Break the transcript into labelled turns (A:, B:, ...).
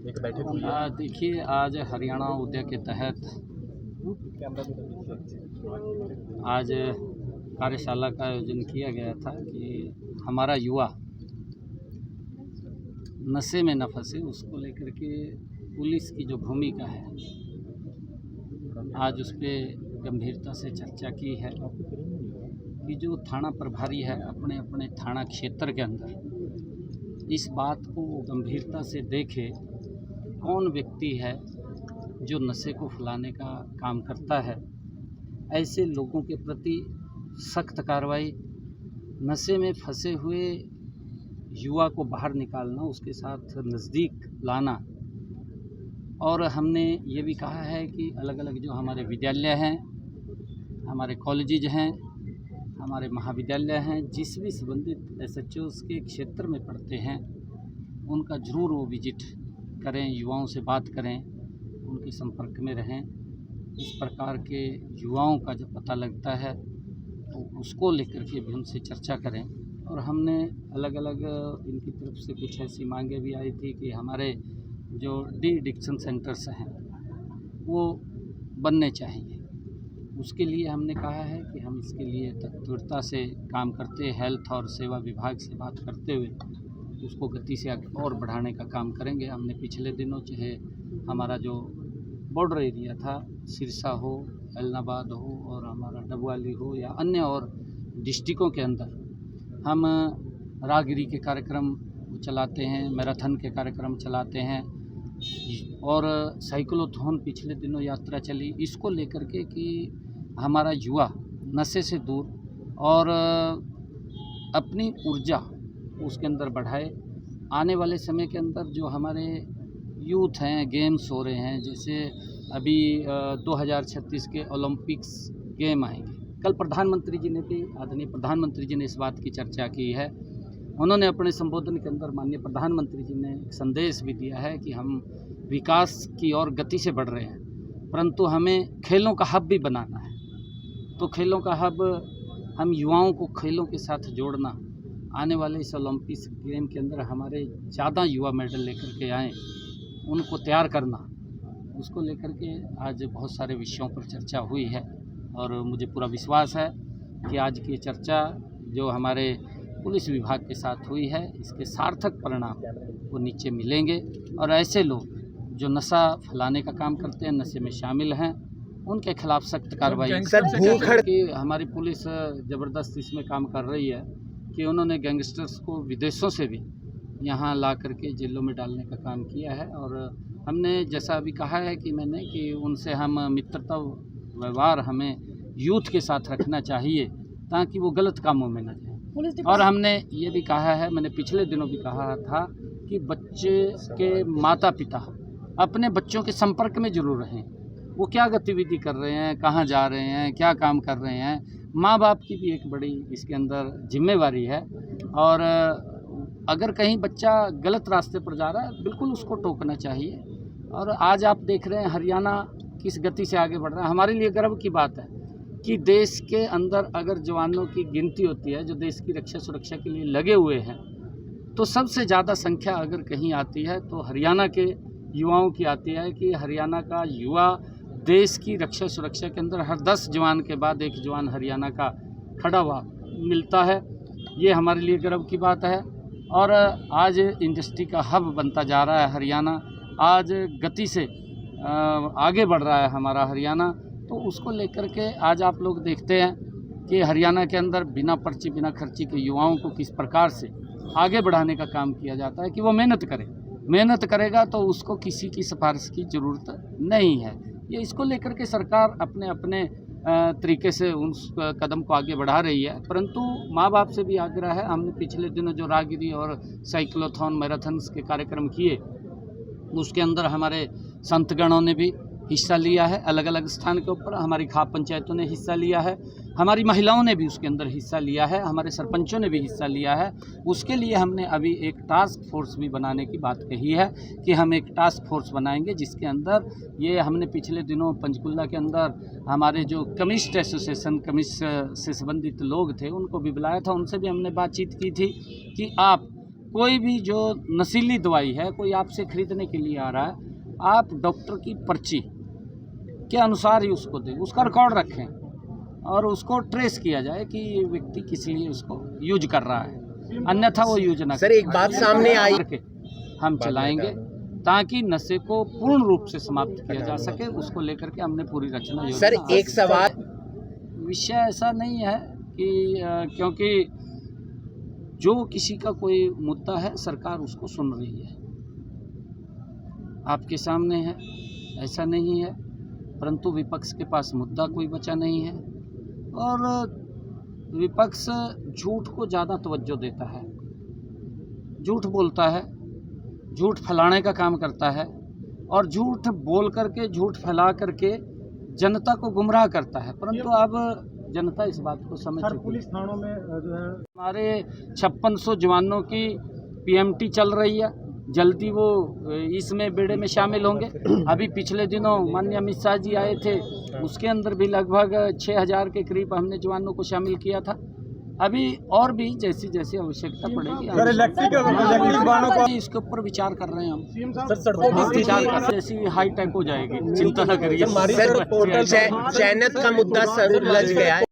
A: एक बैठक हुई है।
B: देखिए, आज हरियाणा उदय के तहत आज कार्यशाला का आयोजन किया गया था कि हमारा युवा नशे में न फंसे, उसको लेकर के पुलिस की जो भूमिका है आज उस पर गंभीरता से चर्चा की है कि जो थाना प्रभारी है अपने अपने थाना क्षेत्र के अंदर इस बात को गंभीरता से देखे कौन व्यक्ति है जो नशे को फैलाने का काम करता है। ऐसे लोगों के प्रति सख्त कार्रवाई, नशे में फंसे हुए युवा को बाहर निकालना, उसके साथ नज़दीक लाना। और हमने ये भी कहा है कि अलग अलग जो हमारे विद्यालय हैं, हमारे कॉलेजेज हैं, हमारे महाविद्यालय हैं, जिस भी संबंधित SHOs के क्षेत्र में पढ़ते हैं उनका ज़रूर वो विजिट करें, युवाओं से बात करें, उनके संपर्क में रहें। इस प्रकार के युवाओं का जब पता लगता है तो उसको लेकर के भी उनसे चर्चा करें। और हमने अलग अलग इनकी तरफ से कुछ ऐसी मांगे भी आई थी कि हमारे जो डी-एडिक्शन सेंटर्स हैं वो बनने चाहिए। उसके लिए हमने कहा है कि हम इसके लिए तत्परता से काम करते, हेल्थ और सेवा विभाग से बात करते हुए उसको गति से और बढ़ाने का काम करेंगे। हमने पिछले दिनों चाहे हमारा जो बॉर्डर एरिया था, सिरसा हो, एलनाबाद हो और हमारा डबवाली हो या अन्य और डिस्ट्रिक्टों के अंदर हम राहगिरी के कार्यक्रम चलाते हैं, मैराथन के कार्यक्रम चलाते हैं और साइक्लोथॉन पिछले दिनों यात्रा चली, इसको लेकर के कि हमारा युवा नशे से दूर और अपनी ऊर्जा उसके अंदर बढ़ाए। आने वाले समय के अंदर जो हमारे यूथ हैं, गेम्स हो रहे हैं, जैसे अभी 2036 के ओलंपिक्स गेम आएंगे। कल प्रधानमंत्री जी ने भी, आदरणीय प्रधानमंत्री जी ने इस बात की चर्चा की है। उन्होंने अपने संबोधन के अंदर माननीय प्रधानमंत्री जी ने एक संदेश भी दिया है कि हम विकास की ओर गति से बढ़ रहे हैं, परंतु हमें खेलों का हब भी बनाना है। तो खेलों का हब, हम युवाओं को खेलों के साथ जोड़ना, आने वाले इस ओलंपिक्स गेम के अंदर हमारे ज़्यादा युवा मेडल लेकर के आएँ, उनको तैयार करना, उसको लेकर के आज बहुत सारे विषयों पर चर्चा हुई है। और मुझे पूरा विश्वास है कि आज की चर्चा जो हमारे पुलिस विभाग के साथ हुई है, इसके सार्थक परिणाम वो नीचे मिलेंगे। और ऐसे लोग जो नशा फैलाने का काम करते हैं, नशे में शामिल हैं, उनके खिलाफ सख्त कार्रवाई कि हमारी पुलिस ज़बरदस्त इसमें काम कर रही है कि उन्होंने गैंगस्टर्स को विदेशों से भी यहाँ ला करके जेलों में डालने का काम किया है। और हमने जैसा अभी कहा है कि मैंने कि उनसे हम मित्रता व्यवहार हमें यूथ के साथ रखना चाहिए ताकि वो गलत कामों में न जाए। और हमने ये भी कहा है, मैंने पिछले दिनों भी कहा था कि बच्चे के माता पिता अपने बच्चों के संपर्क में ज़रूर रहें। वो क्या गतिविधि कर रहे हैं, कहाँ जा रहे हैं, क्या काम कर रहे हैं, माँ बाप की भी एक बड़ी इसके अंदर जिम्मेवारी है। और अगर कहीं बच्चा गलत रास्ते पर जा रहा है, बिल्कुल उसको टोकना चाहिए। और आज आप देख रहे हैं हरियाणा किस गति से आगे बढ़ रहा है। हमारे लिए गर्व की बात है कि देश के अंदर अगर जवानों की गिनती होती है जो देश की रक्षा सुरक्षा के लिए लगे हुए हैं, तो सबसे ज़्यादा संख्या अगर कहीं आती है तो हरियाणा के युवाओं की आती है कि हरियाणा का युवा देश की रक्षा सुरक्षा के अंदर हर 10 जवान के बाद एक जवान हरियाणा का खड़ा हुआ मिलता है। ये हमारे लिए गर्व की बात है। और आज इंडस्ट्री का हब बनता जा रहा है हरियाणा, आज गति से आगे बढ़ रहा है हमारा हरियाणा। तो उसको लेकर के आज आप लोग देखते हैं कि हरियाणा के अंदर बिना पर्ची बिना खर्ची के युवाओं को किस प्रकार से आगे बढ़ाने का काम किया जाता है कि वो मेहनत करे। मेहनत करेगा तो उसको किसी की सिफारिश की ज़रूरत नहीं है। ये इसको लेकर के सरकार अपने अपने तरीके से उस कदम को आगे बढ़ा रही है, परंतु माँ बाप से भी आग्रह है। हमने पिछले दिनों जो राहगिरी और साइक्लोथॉन मैराथन्स के कार्यक्रम किए, उसके अंदर हमारे संतगणों ने भी हिस्सा लिया है, अलग अलग स्थान के ऊपर हमारी खाप पंचायतों ने हिस्सा लिया है, हमारी महिलाओं ने भी उसके अंदर हिस्सा लिया है, हमारे सरपंचों ने भी हिस्सा लिया है। उसके लिए हमने अभी एक टास्क फोर्स भी बनाने की बात कही है कि हम एक टास्क फोर्स बनाएंगे जिसके अंदर ये हमने पिछले दिनों पंचकुला के अंदर हमारे जो कमिस्ट एसोसिएशन, कमिस्ट से संबंधित लोग थे, उनको भी बुलाया था। उनसे भी हमने बातचीत की थी कि आप कोई भी जो नशीली दवाई है, कोई आपसे खरीदने के लिए आ रहा है, आप डॉक्टर की पर्ची के अनुसार ही उसको दें, उसका रिकॉर्ड रखें और उसको ट्रेस किया जाए कि ये व्यक्ति किस लिए उसको यूज कर रहा है, अन्यथा वो यूज ना
A: सर, एक बात सामने आई
B: करके हम चलाएंगे ताकि नशे को पूर्ण रूप से समाप्त किया जा सके। उसको लेकर के हमने पूरी रचना योजना।
A: सर, एक सवाल,
B: विषय ऐसा नहीं है कि क्योंकि जो किसी का कोई मुद्दा है सरकार उसको सुन रही है, आपके सामने है, ऐसा नहीं है, परंतु विपक्ष के पास मुद्दा कोई बचा नहीं है और विपक्ष झूठ को ज़्यादा तवज्जो देता है, झूठ बोलता है, झूठ फैलाने का काम करता है और झूठ बोल करके, झूठ फैला करके जनता को गुमराह करता है। परंतु अब जनता इस बात को समझ चुकी है।
C: पुलिस थानों में जो है
B: हमारे 5600 जवानों की पीएमटी चल रही है, जल्दी वो इसमें बेड़े में शामिल होंगे। अभी पिछले दिनों माननीय अमित शाह जी आए थे, उसके अंदर भी लगभग 6000 के करीब हमने जवानों को शामिल किया था। अभी और भी जैसी जैसी आवश्यकता पड़ेगी इसके ऊपर विचार कर रहे हैं हम। विचार कर जैसी हाई टेक हो जाएगी, चिंता न करिए।
A: सर, चयनित का मुद्दा सर उलझ गया है।